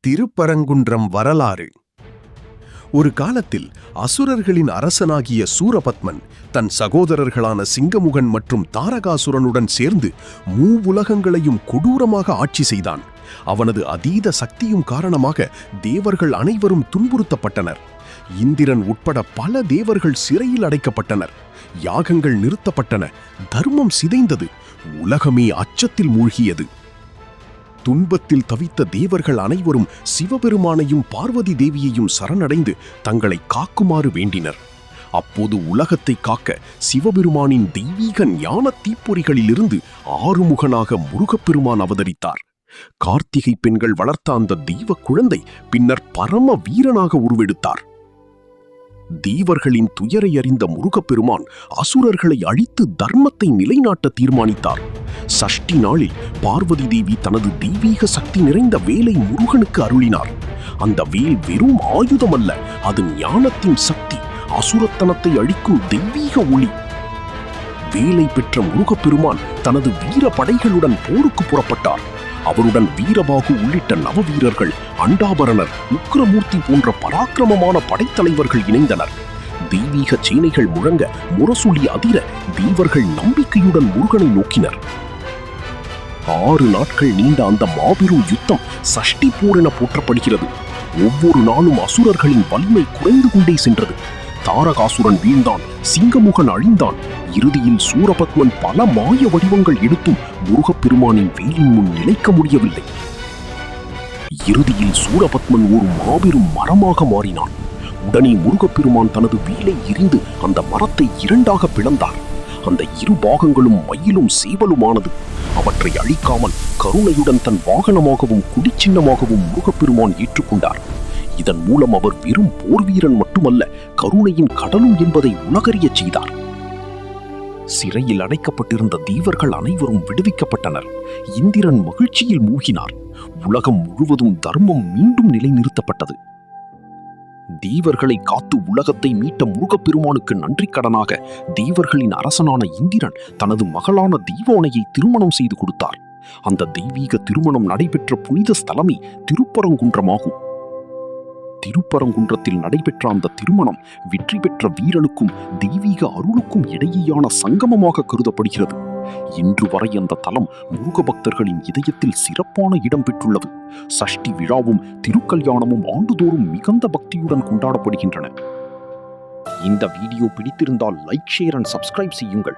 திருப்பரங்குன்றம் வரலாறு. ஒரு காலத்தில் அசுரர்களின் அரசனாகிய சூரபத்மன் தன் சகோதரர்களான சிங்கமுகன் மற்றும் தாரகாசுரனுடன் சேர்ந்து மூவுலகங்களையும் கொடூரமாக ஆட்சி செய்தான். அவனது அதீத சக்தியும் காரணமாக தேவர்கள் அனைவரும் துன்புறுத்தப்பட்டனர். இந்திரன் உட்பட பல தேவர்கள் சிறையில் அடைக்கப்பட்டனர். யாகங்கள் நிறுத்தப்பட்டன. தர்மம் சிதைந்தது. உலகமே அச்சத்தில் மூழ்கியது. துன்பத்தில் தவித்த தேவர்கள் அனைவரும் சிவபெருமானையும் பார்வதி தேவியையும் சரணடைந்து தங்களை காக்குமாறு வேண்டினர். அப்போது உலகத்தை காக்க சிவபெருமானின் தெய்வீக ஞான தீப்பொறிகளிலிருந்து ஆறுமுகனாக முருகப்பெருமான் அவதரித்தார். கார்த்திகை பெண்கள் வளர்த்த அந்த தெய்வ குழந்தை பின்னர் பரம வீரனாக உருவெடுத்தார். தேவர்களின் துயரை அறிந்த முருகப்பெருமான் அசுரர்களை அழித்து தர்மத்தை நிலைநாட்ட தீர்மானித்தார். சஷ்டி நாளில் பார்வதி தேவி தனது தெய்வீக சக்தி நிறைந்த வேலை முருகனுக்கு அருளினார். அந்த வேல் வெறும் ஆயுதம் அல்ல, அது ஞானத்தின் சக்தி, அசுரத்தனத்தை அழிக்கும் தெய்வீக ஒளி. வேலை பெற்ற முருகப்பெருமான் தனது வீர படைகளுடன் போருக்கு புறப்பட்டார். அவருடன் வீரபாகு உள்ளிட்ட நவவீரர்கள், அண்டாபரணர், உக்கிரமூர்த்தி போன்ற பராக்கிரமமான படைத்தலைவர்கள் இணைந்தனர். தெய்வீக சேனைகள் முழங்க, முரசொலி அதிர தேவர்கள் நம்பிக்கையுடன் முருகனை நோக்கினர். 6 நாட்கள் நீண்ட அந்த மாபெரும் யுத்தம் சஷ்டி போர் என போற்றப்படுகிறது. ஒவ்வொரு நாளும் அசுரர்களின் வலிமை குறைந்து கொண்டே சென்றது. தாரகாசுரன் வீழ்ந்தான், சிங்கமுகன் அழிந்தான். இறுதியில் சூரபத்மன் பல மாய வடிவங்கள் எடுத்தும் முருகப்பெருமானின் வேலின் முன் நிலைக்க முடியவில்லை. இறுதியில் சூரபத்மன் ஒரு மாபெரும் மரமாக மாறினான். உடனே முருகப்பெருமான் தனது வேலை எறிந்து அந்த மரத்தை 2ஆக பிளந்தார். அந்த 2 பாகங்களும் மயிலும் சேவலுமானது. அவற்றை அழிக்காமல் கருணையுடன் தன் வாகனமாகவும் குடிச்சின்னமாகவும் முருகப்பெருமான் ஏற்றுக்கொண்டார். இதன் மூலம் அவர் வெறும் போர் வீரன் மட்டுமல்ல, கருணையின் கடலும் என்பதை உலகறியச் செய்தார். சிறையில் அடைக்கப்பட்டிருந்த தேவர்கள் அனைவரும் விடுவிக்கப்பட்டனர். இந்திரன் மகிழ்ச்சியில் மூழ்கினார். உலகம் முழுவதும் தர்மம் மீண்டும் நிலைநிறுத்தப்பட்டது. தேவர்களை காத்து உலகத்தை மீட்ட முருகப்பெருமானுக்கு நன்றி கடனாக தேவர்களின் அரசனான இந்திரன் தனது மகளான தெய்வானையை திருமணம் செய்து கொடுத்தார். அந்த தெய்வீக திருமணம் நடைபெற்ற புனித ஸ்தலமே திருப்பரங்குன்றமாகும். திருப்பரங்குன்றத்தில் நடைபெற்ற அந்த திருமணம் வெற்றி பெற்ற வீரனுக்கும் தெய்வீக அருளுக்கும் இடையேயான சங்கமமாக கருதப்படுகிறது. இன்று வரை அந்த தலம் முருக பக்தர்களின் இதயத்தில் சிறப்பான இடம் பெற்றுள்ளது. சஷ்டி விழாவும் திருக்கல்யாணமும் ஆண்டுதோறும் மிகுந்த பக்தியுடன் கொண்டாடப்படுகின்றன. இந்த வீடியோ பிடித்திருந்தால் லைக், ஷேர் அண்ட் சப்ஸ்கிரைப் செய்யுங்கள்.